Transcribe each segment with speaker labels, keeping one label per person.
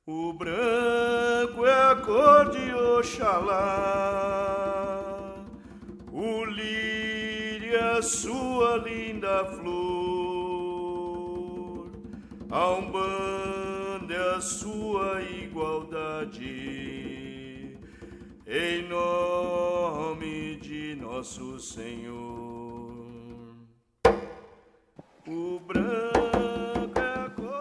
Speaker 1: O branco é a cor de Oxalá, o lírio é a sua linda flor, a Umbanda é a sua igualdade, em nome de nosso Senhor. O branco é a cor...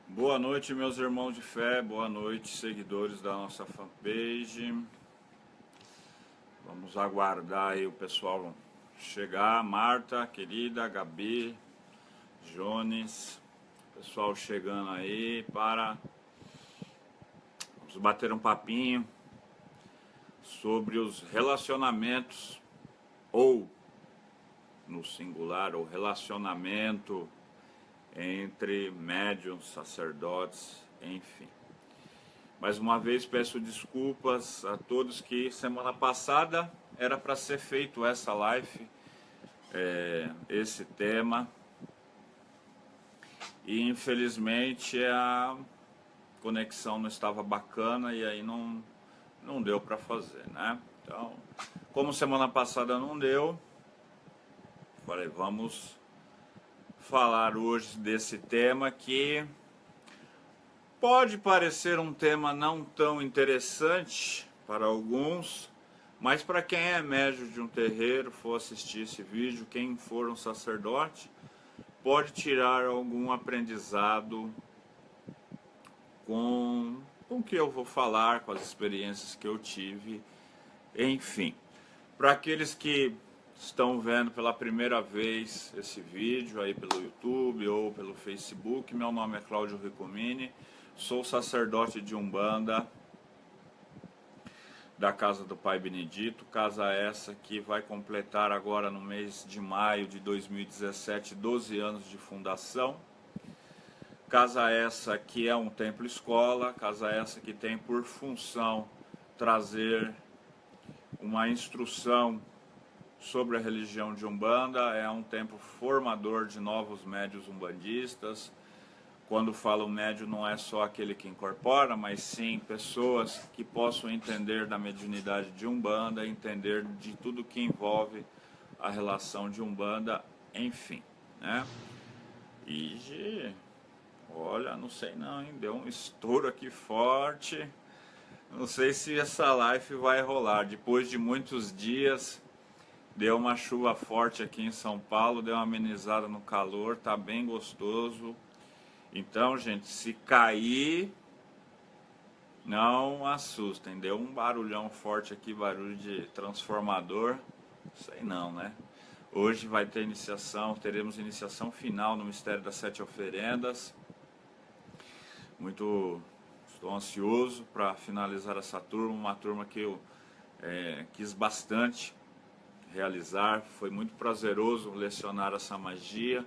Speaker 2: Boa noite, meus irmãos de fé, boa noite, seguidores da nossa fanpage. Vamos aguardar aí o pessoal chegar. Marta, querida, Gabi, Jones, pessoal chegando aí para vamos bater um papinho sobre os relacionamentos, ou no singular, o relacionamento entre médiuns, sacerdotes, enfim. Mais uma vez peço desculpas a todos que semana passada era para ser feito essa live, esse tema, e infelizmente a conexão não estava bacana e aí não deu para fazer, né? Então, como semana passada não deu, falei, vamos falar hoje desse tema que pode parecer um tema não tão interessante para alguns, mas para quem é médium de um terreiro, for assistir esse vídeo, quem for um sacerdote, pode tirar algum aprendizado com o que eu vou falar, com as experiências que eu tive, enfim. Para aqueles que estão vendo pela primeira vez esse vídeo aí pelo YouTube ou pelo Facebook, meu nome é Cláudio Ricomini, sou sacerdote de Umbanda da Casa do Pai Benedito, casa essa que vai completar agora no mês de maio de 2017 12 anos de fundação. Casa essa que é um templo-escola, casa essa que tem por função trazer uma instrução sobre a religião de Umbanda, é um templo formador de novos médios umbandistas. Quando falo médio, não é só aquele que incorpora, mas sim pessoas que possam entender da mediunidade de Umbanda, entender de tudo que envolve a relação de Umbanda, enfim, né? E, olha, não sei não, hein? Deu um estouro aqui forte. Não sei se essa live vai rolar. Depois de muitos dias, deu uma chuva forte aqui em São Paulo, deu uma amenizada no calor, tá bem gostoso. Então, gente, se cair, não assustem. Deu um barulhão forte aqui, barulho de transformador. Sei não, né? Hoje vai ter iniciação, teremos iniciação final no Mistério das Sete Oferendas. Estou ansioso para finalizar essa turma, uma turma que eu quis bastante realizar. Foi muito prazeroso lecionar essa magia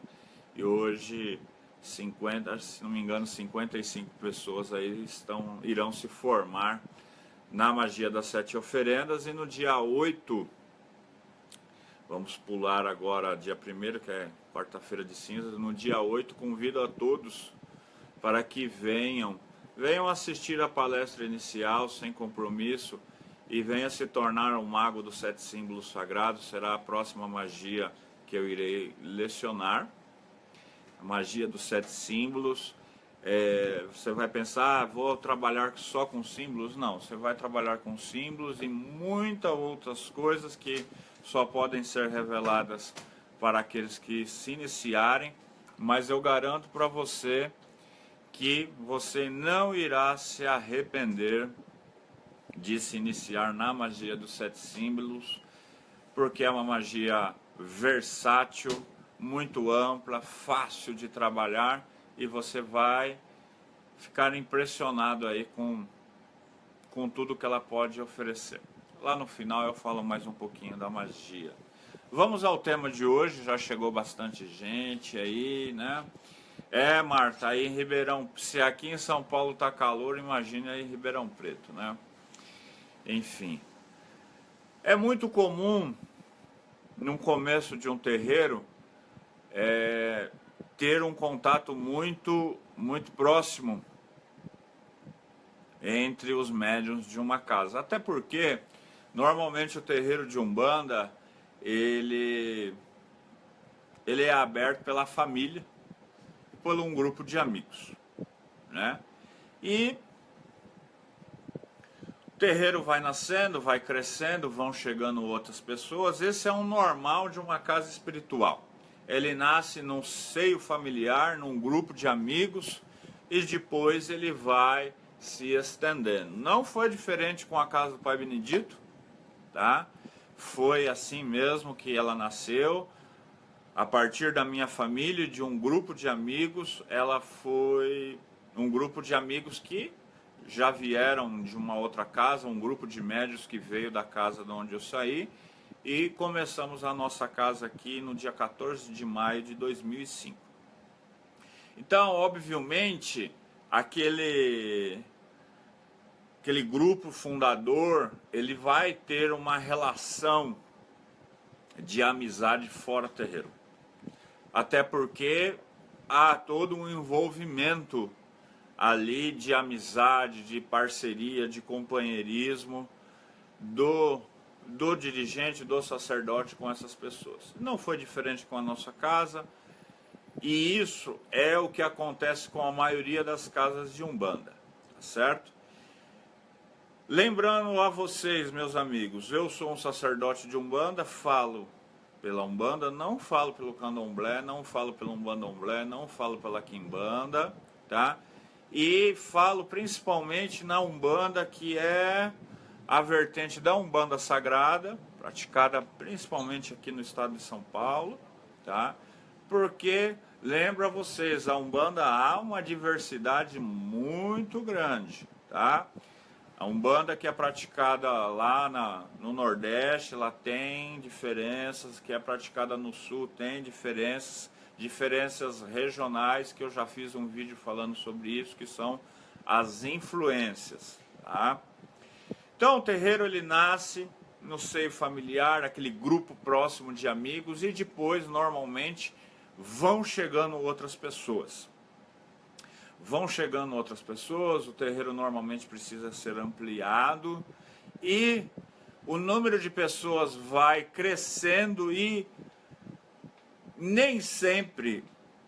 Speaker 2: e hoje 50, se não me engano, 55 pessoas aí irão se formar na magia das Sete Oferendas. E no dia 8, vamos pular agora dia 1º, que é quarta-feira de cinzas, no dia 8 convido a todos para que venham assistir a palestra inicial sem compromisso e venha se tornar um mago dos Sete Símbolos Sagrados. Será a próxima magia que eu irei lecionar. A magia dos Sete Símbolos. Você vai pensar, vou trabalhar só com símbolos? Não, você vai trabalhar com símbolos e muitas outras coisas que só podem ser reveladas para aqueles que se iniciarem, mas eu garanto para você que você não irá se arrepender de se iniciar na magia dos Sete Símbolos, porque é uma magia versátil, muito ampla, fácil de trabalhar, e você vai ficar impressionado aí com tudo que ela pode oferecer. Lá no final eu falo mais um pouquinho da magia. Vamos ao tema de hoje, já chegou bastante gente aí, né? Marta, aí em Ribeirão, se aqui em São Paulo tá calor, imagine aí em Ribeirão Preto, né? Enfim, é muito comum, no começo de um terreiro, ter um contato muito próximo entre os médiuns de uma casa. Até porque, normalmente o terreiro de Umbanda, ele é aberto pela família e por um grupo de amigos, né? E o terreiro vai nascendo, vai crescendo, vão chegando outras pessoas. Esse é um normal de uma casa espiritual. Ele nasce num seio familiar, num grupo de amigos, e depois ele vai se estendendo. Não foi diferente com a casa do Pai Benedito, tá? Foi assim mesmo que ela nasceu. A partir da minha família, de um grupo de amigos, ela foi um grupo de amigos que já vieram de uma outra casa, um grupo de médios que veio da casa de onde eu saí, e começamos a nossa casa aqui no dia 14 de maio de 2005. Então, obviamente, aquele grupo fundador, ele vai ter uma relação de amizade fora terreiro. Até porque há todo um envolvimento ali de amizade, de parceria, de companheirismo do dirigente, do sacerdote com essas pessoas. Não foi diferente com a nossa casa, e isso é o que acontece com a maioria das casas de Umbanda, tá certo? Lembrando a vocês, meus amigos, eu sou um sacerdote de Umbanda, falo pela Umbanda, não falo pelo Candomblé, não falo pelo Umbandomblé, não falo pela Quimbanda, tá? E falo principalmente na Umbanda, que é a vertente da Umbanda Sagrada, praticada principalmente aqui no estado de São Paulo, tá? Porque, lembro a vocês, a Umbanda há uma diversidade muito grande, tá? A Umbanda que é praticada lá no Nordeste, ela tem diferenças, que é praticada no Sul tem diferenças regionais, que eu já fiz um vídeo falando sobre isso, que são as influências, tá? Então o terreiro ele nasce no seio familiar, aquele grupo próximo de amigos, e depois normalmente vão chegando outras pessoas. O terreiro normalmente precisa ser ampliado e o número de pessoas vai crescendo, e nem sempre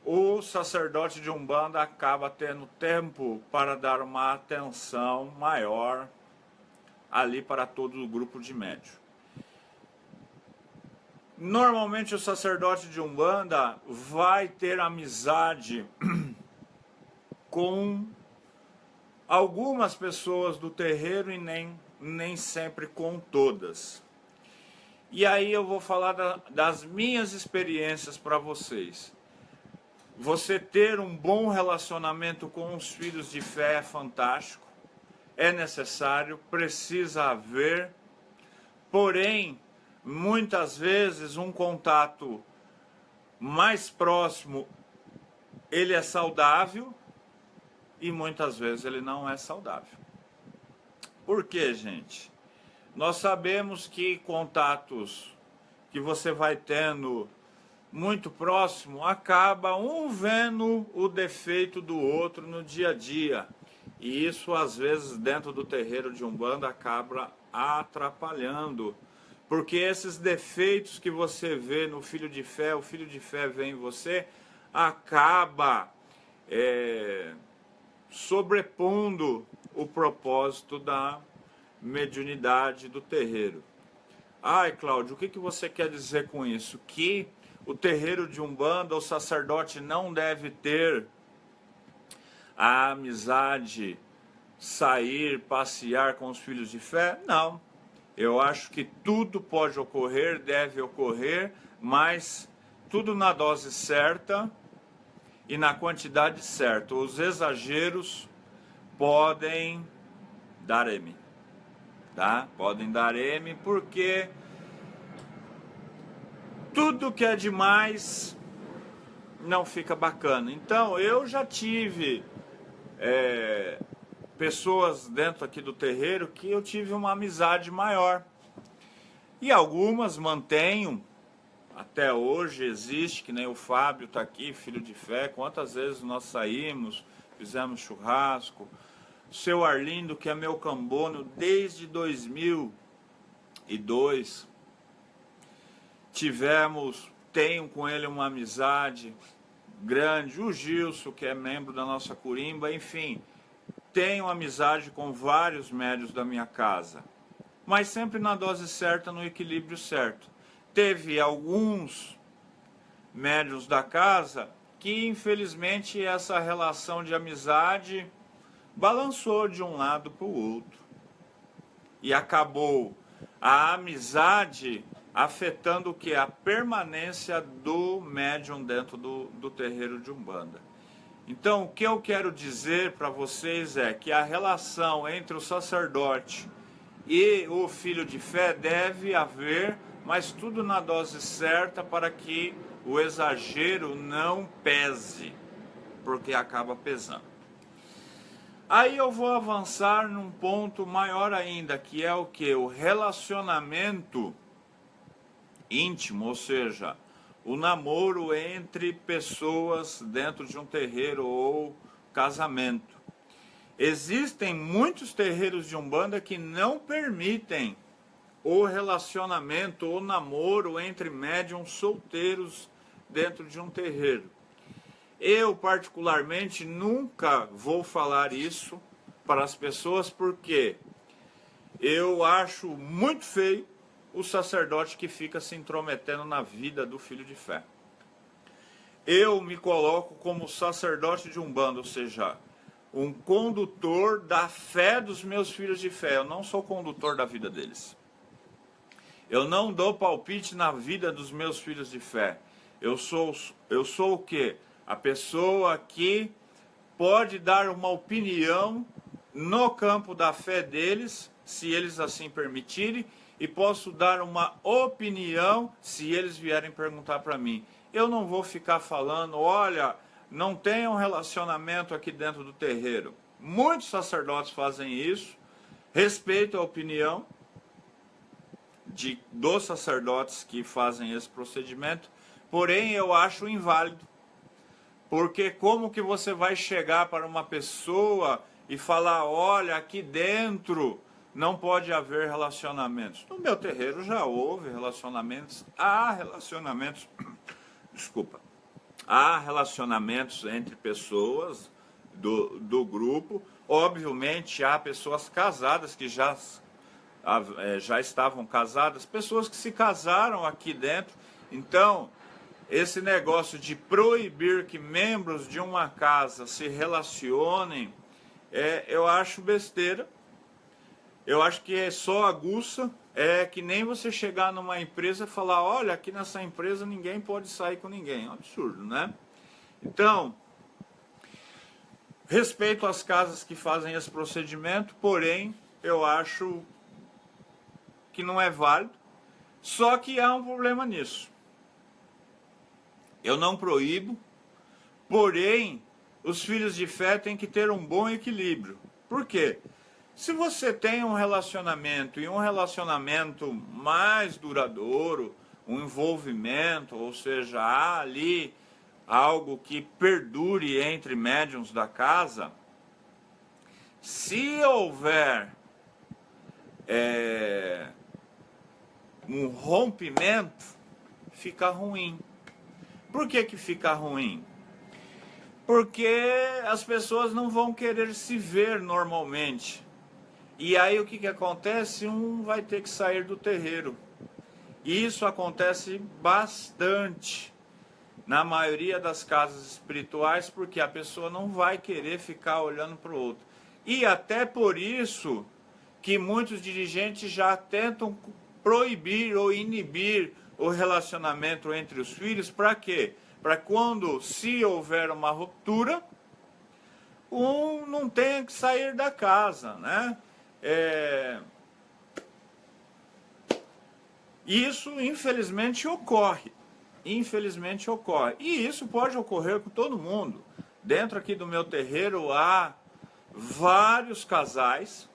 Speaker 2: o sacerdote de Umbanda acaba tendo tempo para dar uma atenção maior ali para todo o grupo de médium. Normalmente o sacerdote de Umbanda vai ter amizade com algumas pessoas do terreiro e nem sempre com todas. E aí eu vou falar das minhas experiências para vocês. Você ter um bom relacionamento com os filhos de fé é fantástico, é necessário, precisa haver, porém, muitas vezes um contato mais próximo, ele é saudável, e muitas vezes ele não é saudável. Por quê, gente? Nós sabemos que contatos que você vai tendo muito próximo, acaba um vendo o defeito do outro no dia a dia. E isso, às vezes, dentro do terreiro de Umbanda, acaba atrapalhando. Porque esses defeitos que você vê no filho de fé, o filho de fé vê em você, acaba sobrepondo o propósito da mediunidade do terreiro. Ai, Cláudio, o que você quer dizer com isso? Que o terreiro de Umbanda, o sacerdote não deve ter a amizade, sair, passear com os filhos de fé? Não. Eu acho que tudo pode ocorrer, deve ocorrer, mas tudo na dose certa e na quantidade certa. Os exageros podem dar M, tá? Podem dar M porque tudo que é demais não fica bacana. Então, eu já tive pessoas dentro aqui do terreiro que eu tive uma amizade maior. E algumas mantenho, até hoje existe, que nem o Fábio está aqui, filho de fé. Quantas vezes nós saímos, fizemos churrasco. O seu Arlindo, que é meu cambono desde 2002. Tenho com ele uma amizade grande. O Gilson, que é membro da nossa Curimba, enfim, tenho amizade com vários médios da minha casa, mas sempre na dose certa, no equilíbrio certo. Teve alguns médios da casa que, infelizmente, essa relação de amizade balançou de um lado para o outro. E acabou a amizade afetando o que? A permanência do médium dentro do terreiro de Umbanda. Então, o que eu quero dizer para vocês é que a relação entre o sacerdote e o filho de fé deve haver, mas tudo na dose certa para que o exagero não pese, porque acaba pesando. Aí eu vou avançar num ponto maior ainda, que é o que? O relacionamento íntimo, ou seja, o namoro entre pessoas dentro de um terreiro ou casamento. Existem muitos terreiros de Umbanda que não permitem o relacionamento ou namoro entre médiuns solteiros dentro de um terreiro. Eu, particularmente, nunca vou falar isso para as pessoas, porque eu acho muito feio o sacerdote que fica se intrometendo na vida do filho de fé. Eu me coloco como sacerdote de Umbanda, ou seja, um condutor da fé dos meus filhos de fé. Eu não sou condutor da vida deles. Eu não dou palpite na vida dos meus filhos de fé. Eu sou o quê? A pessoa que pode dar uma opinião no campo da fé deles, se eles assim permitirem, e posso dar uma opinião se eles vierem perguntar para mim. Eu não vou ficar falando, olha, não tem um relacionamento aqui dentro do terreiro. Muitos sacerdotes fazem isso, respeito a opinião dos sacerdotes que fazem esse procedimento, porém eu acho inválido. Porque como que você vai chegar para uma pessoa e falar, olha, aqui dentro não pode haver relacionamentos? No meu terreiro já houve relacionamentos, há relacionamentos entre pessoas do grupo. Obviamente há pessoas casadas que já estavam casadas, pessoas que se casaram aqui dentro. Então, esse negócio de proibir que membros de uma casa se relacionem, eu acho besteira. Eu acho que é só aguça. É que nem você chegar numa empresa e falar, olha, aqui nessa empresa ninguém pode sair com ninguém. É um absurdo, né? Então, respeito às casas que fazem esse procedimento, porém, eu acho que não é válido. Só que há um problema nisso. Eu não proíbo, porém, os filhos de fé têm que ter um bom equilíbrio. Por quê? Se você tem um relacionamento, e um relacionamento mais duradouro, um envolvimento, ou seja, há ali algo que perdure entre médiuns da casa, se houver um rompimento, fica ruim. Por que que fica ruim? Porque as pessoas não vão querer se ver normalmente. E aí o que que acontece? Um vai ter que sair do terreiro. E isso acontece bastante na maioria das casas espirituais, porque a pessoa não vai querer ficar olhando para o outro. E até por isso que muitos dirigentes já tentam proibir ou inibir o relacionamento entre os filhos, para quê? Para quando, se houver uma ruptura, um não tenha que sair da casa, né? Isso, infelizmente, ocorre. Infelizmente ocorre. E isso pode ocorrer com todo mundo. Dentro aqui do meu terreiro há vários casais,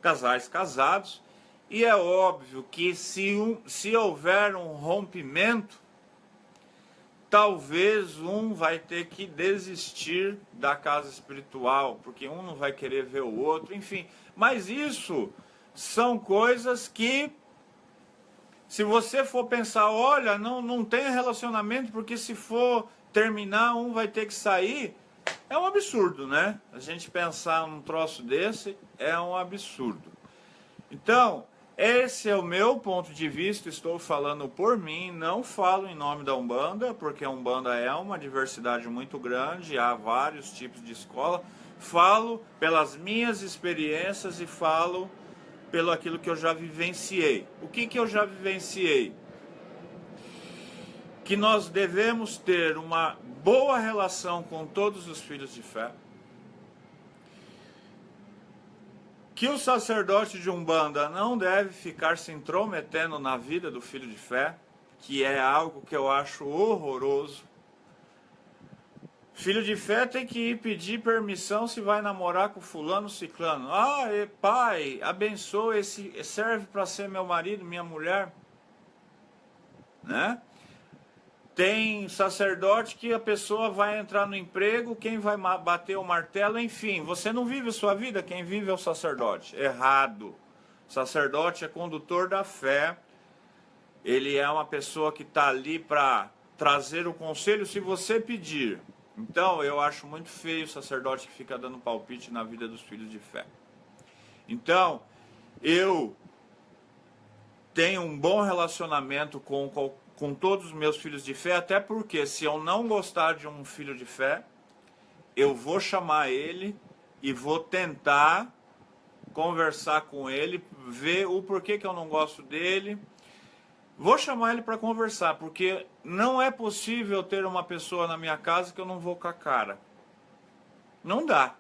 Speaker 2: casais casados, e é óbvio que se houver um rompimento, talvez um vai ter que desistir da casa espiritual, porque um não vai querer ver o outro, enfim. Mas isso são coisas que, se você for pensar, olha, não tem relacionamento, porque se for terminar, um vai ter que sair, é um absurdo, né? A gente pensar num troço desse é um absurdo. Então, esse é o meu ponto de vista, estou falando por mim, não falo em nome da Umbanda, porque a Umbanda é uma diversidade muito grande, há vários tipos de escola. Falo pelas minhas experiências e falo pelo aquilo que eu já vivenciei. O que eu já vivenciei? Que nós devemos ter uma boa relação com todos os filhos de fé. Que o sacerdote de Umbanda não deve ficar se intrometendo na vida do filho de fé, que é algo que eu acho horroroso. Filho de fé tem que ir pedir permissão se vai namorar com fulano, ciclano. Pai, abençoa, esse serve para ser meu marido, minha mulher. Né? Tem sacerdote que a pessoa vai entrar no emprego, quem vai bater o martelo, enfim. Você não vive a sua vida, quem vive é o sacerdote. Errado. O sacerdote é condutor da fé. Ele é uma pessoa que está ali para trazer o conselho se você pedir. Então, eu acho muito feio o sacerdote que fica dando palpite na vida dos filhos de fé. Então, eu tenho um bom relacionamento com todos os meus filhos de fé, até porque se eu não gostar de um filho de fé, eu vou chamar ele e vou tentar conversar com ele, ver o porquê que eu não gosto dele. Vou chamar ele para conversar, porque não é possível ter uma pessoa na minha casa que eu não vou com a cara. Não dá.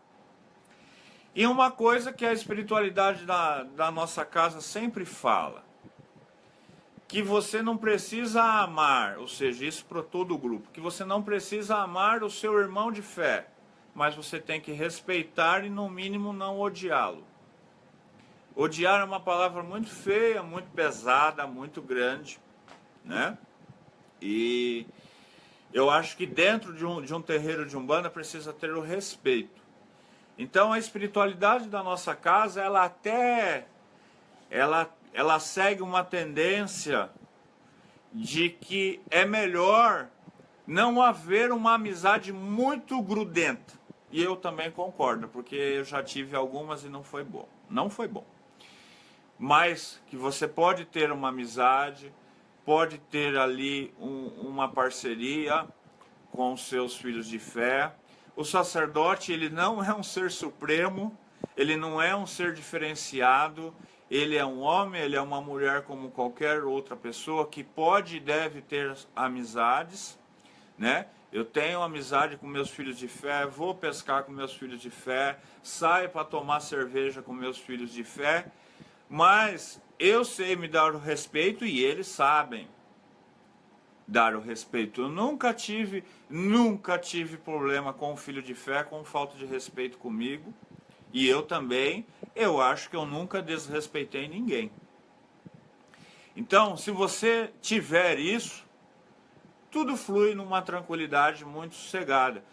Speaker 2: E uma coisa que a espiritualidade da nossa casa sempre fala, que você não precisa amar, ou seja, isso para todo o grupo, que você não precisa amar o seu irmão de fé, mas você tem que respeitar e no mínimo não odiá-lo. Odiar é uma palavra muito feia, muito pesada, muito grande, né? E eu acho que dentro de um terreiro de Umbanda precisa ter o respeito. Então a espiritualidade da nossa casa, ela segue uma tendência de que é melhor não haver uma amizade muito grudenta. E eu também concordo, porque eu já tive algumas e não foi bom. Não foi bom. Mas que você pode ter uma amizade, pode ter ali uma parceria com os seus filhos de fé. O sacerdote, ele não é um ser supremo, ele não é um ser diferenciado, ele é um homem, ele é uma mulher como qualquer outra pessoa que pode e deve ter amizades, né? Eu tenho amizade com meus filhos de fé, vou pescar com meus filhos de fé, saio para tomar cerveja com meus filhos de fé, mas eu sei me dar o respeito e eles sabem dar o respeito. Eu nunca tive problema com o filho de fé, com falta de respeito comigo. E eu também, eu acho que eu nunca desrespeitei ninguém. Então, se você tiver isso, tudo flui numa tranquilidade muito sossegada.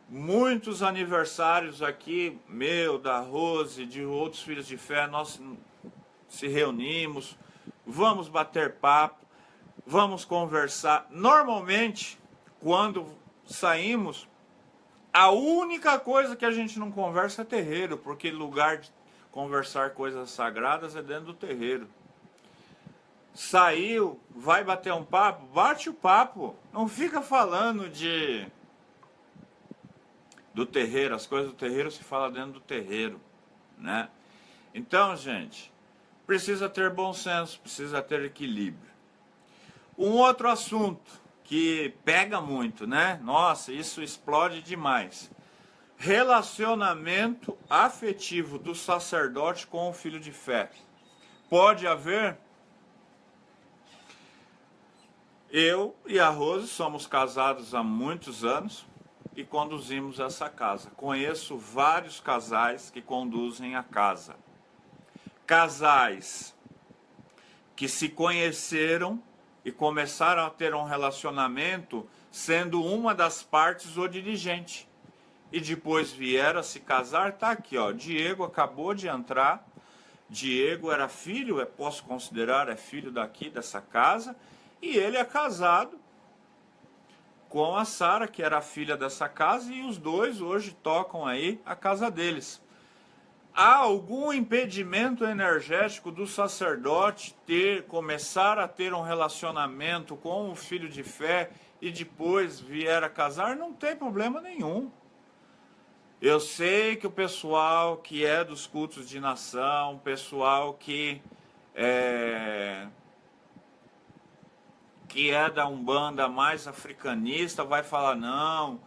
Speaker 2: Muitos aniversários aqui, meu, da Rose, de outros filhos de fé, nós se reunimos, vamos bater papo, vamos conversar. Normalmente, quando saímos, a única coisa que a gente não conversa é terreiro, porque lugar de conversar coisas sagradas é dentro do terreiro. Saiu, vai bater um papo, bate o papo. Não fica falando do terreiro, as coisas do terreiro se fala dentro do terreiro, né? Então, gente, precisa ter bom senso, precisa ter equilíbrio. Um outro assunto que pega muito, né? Nossa, isso explode demais. Relacionamento afetivo do sacerdote com o filho de fé. Pode haver? Eu e a Rose somos casados há muitos anos e conduzimos essa casa. Conheço vários casais que conduzem a casa. Casais que se conheceram e começaram a ter um relacionamento sendo uma das partes o dirigente. E depois vieram a se casar, tá aqui, ó, Diego acabou de entrar, Diego era filho, posso considerar, é filho daqui, dessa casa, e ele é casado com a Sara, que era a filha dessa casa, e os dois hoje tocam aí a casa deles. Há algum impedimento energético do sacerdote começar a ter um relacionamento com o filho de fé e depois vier a casar? Não tem problema nenhum. Eu sei que o pessoal que é dos cultos de nação, pessoal que é da Umbanda mais africanista, vai falar, não,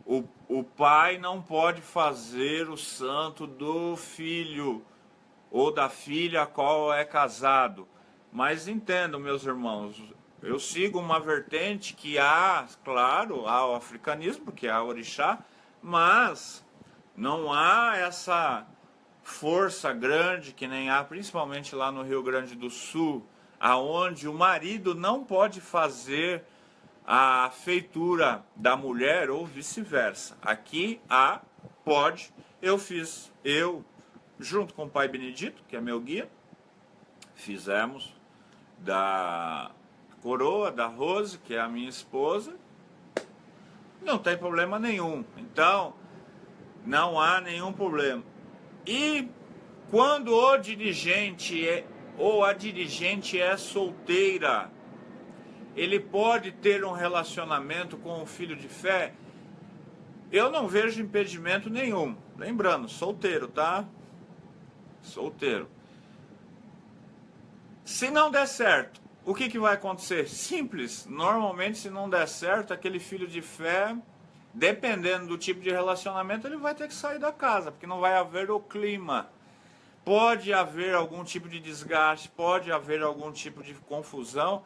Speaker 2: o pai não pode fazer o santo do filho ou da filha a qual é casado. Mas entendo, meus irmãos, eu sigo uma vertente que há, claro, há o africanismo, que há o orixá, mas não há essa força grande que nem há, principalmente lá no Rio Grande do Sul, aonde o marido não pode fazer a feitura da mulher ou vice-versa. Aqui pode. Eu junto com o pai Benedito, que é meu guia, fizemos da coroa da Rose, que é a minha esposa. Não tem problema nenhum. Então, não há nenhum problema. E quando o dirigente ou a dirigente é solteira, ele pode ter um relacionamento com o filho de fé? Eu não vejo impedimento nenhum. Lembrando, solteiro, tá? Solteiro. Se não der certo, o que vai acontecer? Simples. Normalmente, se não der certo, aquele filho de fé, dependendo do tipo de relacionamento, ele vai ter que sair da casa, porque não vai haver o clima. Pode haver algum tipo de desgaste, pode haver algum tipo de confusão,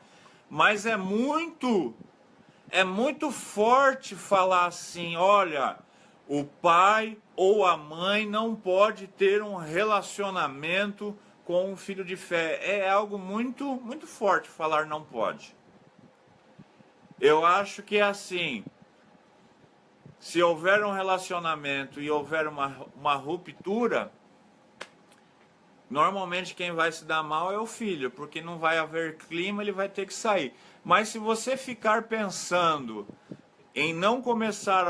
Speaker 2: mas é muito forte falar assim, olha, o pai ou a mãe não pode ter um relacionamento com um filho de fé. É algo muito forte falar não pode. Eu acho que é assim, se houver um relacionamento e houver uma ruptura, normalmente quem vai se dar mal é o filho, porque não vai haver clima, ele vai ter que sair. Mas se você ficar pensando em não começar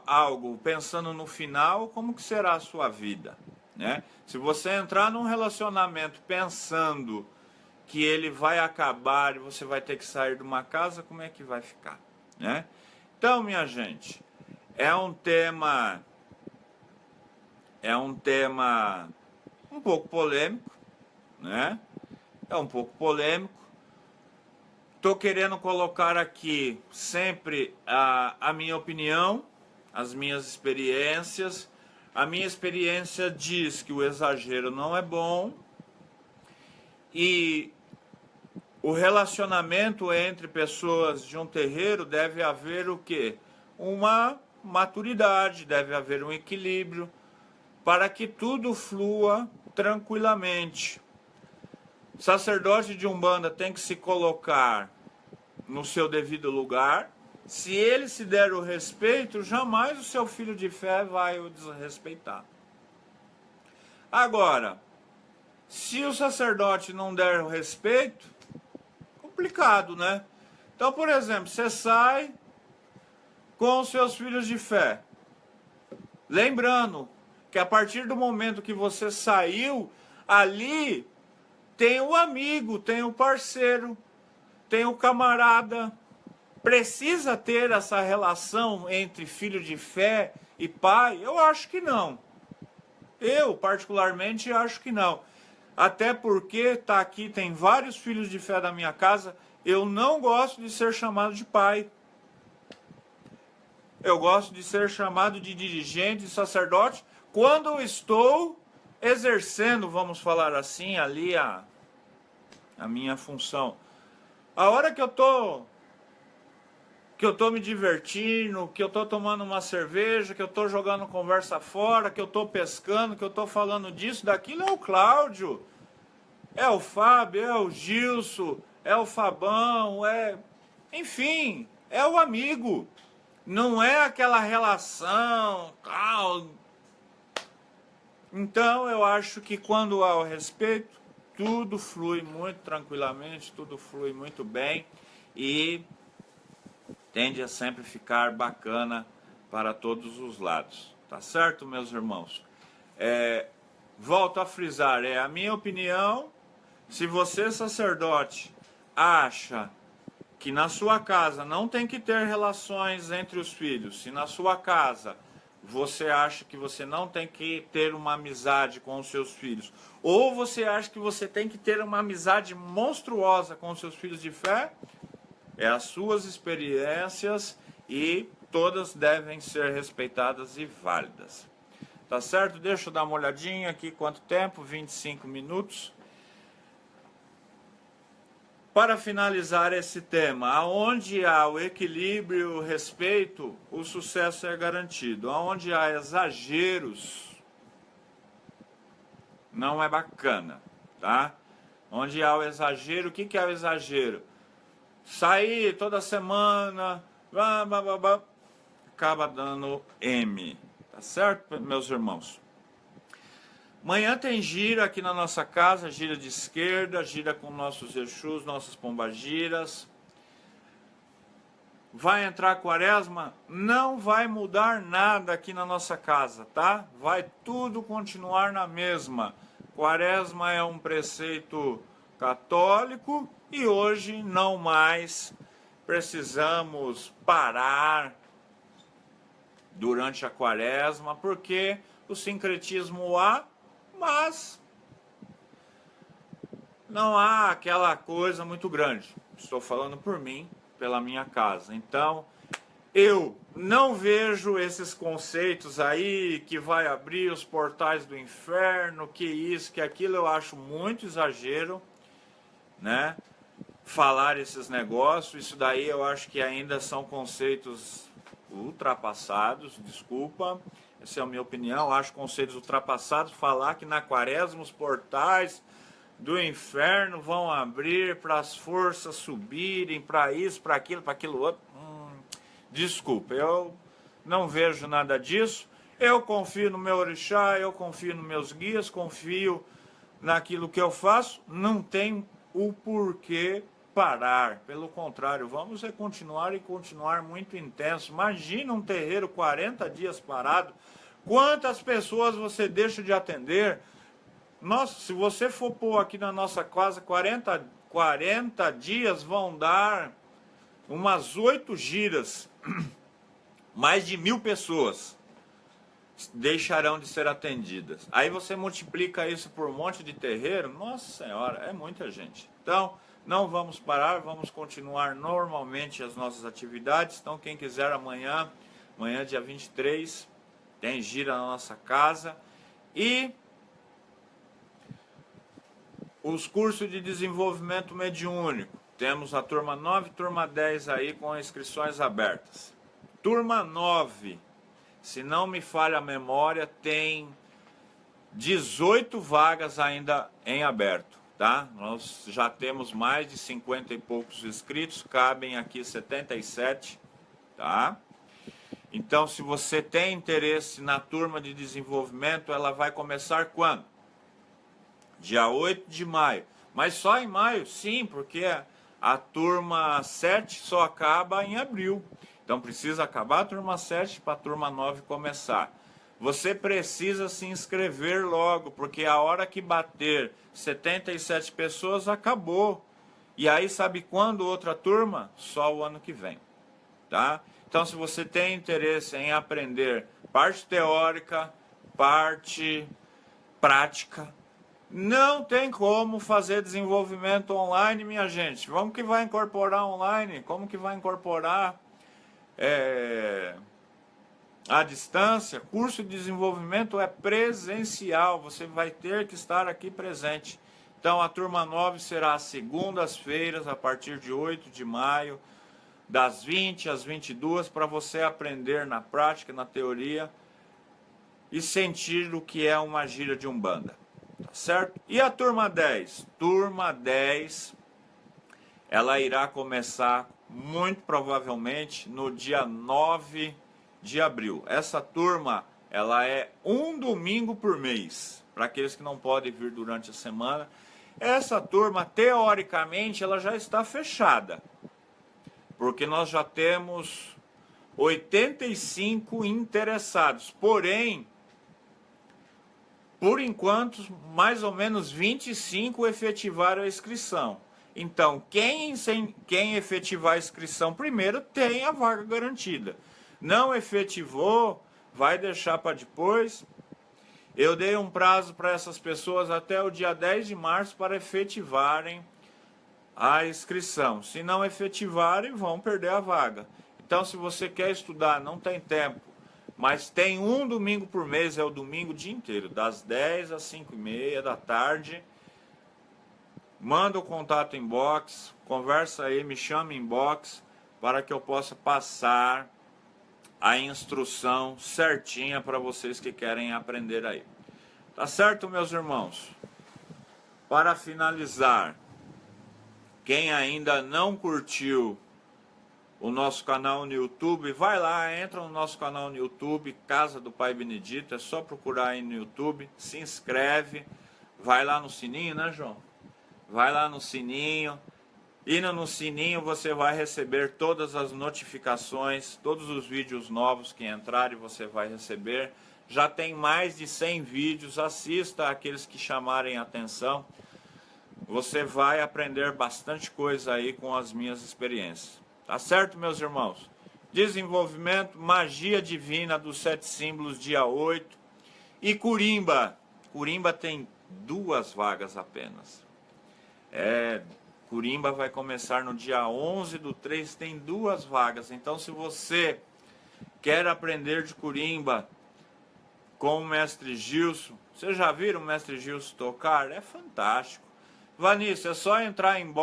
Speaker 2: algo, pensando no final, como que será a sua vida, né? Se você entrar num relacionamento pensando que ele vai acabar e você vai ter que sair de uma casa, como é que vai ficar, né? Então, minha gente, é um tema um pouco polêmico, né? É um pouco polêmico. Estou querendo colocar aqui sempre a minha opinião, as minhas experiências. A minha experiência diz que o exagero não é bom e o relacionamento entre pessoas de um terreiro deve haver o quê? Uma maturidade, deve haver um equilíbrio para que tudo flua tranquilamente. O sacerdote de Umbanda tem que se colocar no seu devido lugar. Se ele se der o respeito, jamais o seu filho de fé vai o desrespeitar. Agora, se o sacerdote não der o respeito, complicado, né? Então, por exemplo, você sai com os seus filhos de fé. Lembrando que a partir do momento que você saiu, ali tem o amigo, tem o parceiro, tem o camarada. Precisa ter essa relação entre filho de fé e pai? Eu acho que não. Eu, particularmente, acho que não. Até porque tá aqui, tem vários filhos de fé da minha casa, eu não gosto de ser chamado de pai. Eu gosto de ser chamado de dirigente, de sacerdote, quando eu estou exercendo, vamos falar assim, ali a minha função. A hora que eu tô me divertindo, que eu tô tomando uma cerveja, que eu tô jogando conversa fora, que eu tô pescando, que eu tô falando disso, daquilo, é o Cláudio, é o Fábio, é o Gilson, é o Fabão, enfim, é o amigo. Não é aquela relação. Então eu acho que quando há o respeito, tudo flui muito tranquilamente, tudo flui muito bem e tende a sempre ficar bacana para todos os lados. Tá certo, meus irmãos? Volto a frisar, é a minha opinião. Se você, sacerdote, acha que na sua casa não tem que ter relações entre os filhos, se na sua casa você acha que você não tem que ter uma amizade com os seus filhos, ou você acha que você tem que ter uma amizade monstruosa com os seus filhos de fé, é as suas experiências e todas devem ser respeitadas e válidas. Tá certo? Deixa eu dar uma olhadinha aqui, quanto tempo? 25 minutos. Para finalizar esse tema, aonde há o equilíbrio e o respeito, o sucesso é garantido. Aonde há exageros, não é bacana, tá? Onde há o exagero, o que é o exagero? Sair toda semana, acaba dando M, tá certo, meus irmãos? Amanhã tem gira aqui na nossa casa, gira de esquerda, gira com nossos Exus, nossas pombagiras. Vai entrar quaresma, não vai mudar nada aqui na nossa casa, tá? Vai tudo continuar na mesma. Quaresma é um preceito católico e hoje não mais precisamos parar durante a quaresma, porque o sincretismo há, mas não há aquela coisa muito grande. Estou falando por mim, pela minha casa. Então, eu não vejo esses conceitos aí que vai abrir os portais do inferno, que isso, que aquilo, eu acho muito exagero, né? Falar esses negócios, isso daí eu acho que ainda são conceitos ultrapassados, desculpa. Essa é a minha opinião, acho conceitos ultrapassados. Falar que na quaresma os portais do inferno vão abrir para as forças subirem, para isso, para aquilo outro. Desculpa, eu não vejo nada disso. Eu confio no meu orixá, eu confio nos meus guias, confio naquilo que eu faço. Não tem o porquê parar. Pelo contrário, vamos continuar e continuar muito intenso. Imagina um terreiro 40 dias parado. Quantas pessoas você deixa de atender? Nossa, se você for pôr aqui na nossa casa 40 dias, vão dar umas 8 giras. Mais de 1000 pessoas deixarão de ser atendidas. Aí você multiplica isso por um monte de terreiro. Nossa Senhora, é muita gente. Então, não vamos parar, vamos continuar normalmente as nossas atividades. Então, quem quiser amanhã dia 23, tem gira na nossa casa. E os cursos de desenvolvimento mediúnico. Temos a turma 9 e turma 10 aí com inscrições abertas. Turma 9, se não me falha a memória, tem 18 vagas ainda em aberto, tá? Nós já temos mais de 50 e poucos inscritos, cabem aqui 77, tá? Então, se você tem interesse na turma de desenvolvimento, ela vai começar quando? Dia 8 de maio. Mas só em maio? Sim, porque a turma 7 só acaba em abril. Então precisa acabar a turma 7 para a turma 9 começar. Você precisa se inscrever logo, porque a hora que bater 77 pessoas, acabou. E aí sabe quando outra turma? Só o ano que vem, tá? Então se você tem interesse em aprender parte teórica, parte prática, Não tem como fazer desenvolvimento online, minha gente. Vamos que vai incorporar online? Como que vai incorporar à distância? Curso de desenvolvimento é presencial. Você vai ter que estar aqui presente. Então a turma 9 será às segundas-feiras, a partir de 8 de maio, das 20 às 22, para você aprender na prática, na teoria, e sentir o que é uma gira de Umbanda. Tá certo? E a turma 10? Turma 10, ela irá começar muito provavelmente no dia 9 de abril. Essa turma, ela é um domingo por mês, para aqueles que não podem vir durante a semana. Essa turma, teoricamente, ela já está fechada, porque nós já temos 85 interessados, porém, por enquanto, mais ou menos 25 efetivaram a inscrição. Então, quem efetivar a inscrição primeiro tem a vaga garantida. Não efetivou, vai deixar para depois. Eu dei um prazo para essas pessoas até o dia 10 de março para efetivarem a inscrição. Se não efetivarem, vão perder a vaga. Então, se você quer estudar, não tem tempo, mas tem um domingo por mês, é o domingo o dia inteiro, das 10 às 5h30 da tarde. Manda o contato inbox, conversa aí, me chama inbox, para que eu possa passar a instrução certinha para vocês que querem aprender aí. Tá certo, meus irmãos? Para finalizar, quem ainda não curtiu o nosso canal no YouTube, vai lá, entra no nosso canal no YouTube, Casa do Pai Benedito, é só procurar aí no YouTube, se inscreve, vai lá no sininho, né, João? Vai lá no sininho, indo no sininho você vai receber todas as notificações, todos os vídeos novos que entrarem você vai receber. Já tem mais de 100 vídeos, assista aqueles que chamarem a atenção. Você vai aprender bastante coisa aí com as minhas experiências. Tá certo, meus irmãos? Desenvolvimento, magia divina dos 7 símbolos, dia 8. E Curimba. Curimba tem 2 vagas apenas. Curimba vai começar no dia 11/3, tem 2 vagas. Então, se você quer aprender de Curimba com o mestre Gilson, vocês já viram o mestre Gilson tocar? É fantástico. Vanícia, é só entrar em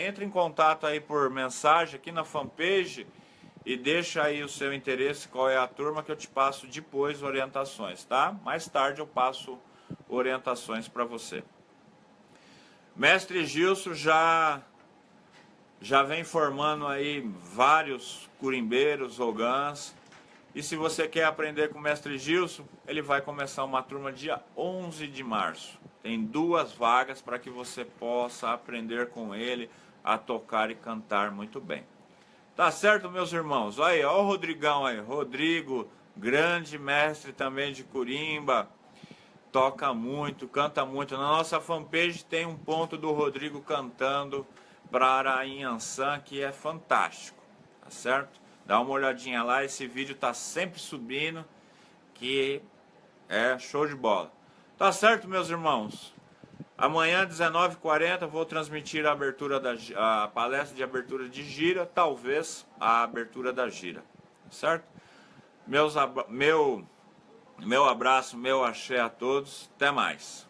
Speaker 2: entre em contato aí por mensagem aqui na fanpage e deixa aí o seu interesse, qual é a turma, que eu te passo depois orientações, tá? Mais tarde eu passo orientações para você. Mestre Gilson já vem formando aí vários curimbeiros, ogãs. E se você quer aprender com o mestre Gilson, ele vai começar uma turma dia 11 de março. Tem 2 vagas para que você possa aprender com ele a tocar e cantar muito bem. Tá certo, meus irmãos? Olha aí, ó o Rodrigão aí. Rodrigo, grande mestre também de Curimba. Toca muito, canta muito. Na nossa fanpage tem um ponto do Rodrigo cantando para Arainhaçã, que é fantástico. Tá certo? Dá uma olhadinha lá, esse vídeo tá sempre subindo, que é show de bola. Tá certo, meus irmãos? Amanhã, 19h40, vou transmitir a palestra de abertura de gira, talvez a abertura da gira. Certo? Meu abraço, meu axé a todos. Até mais.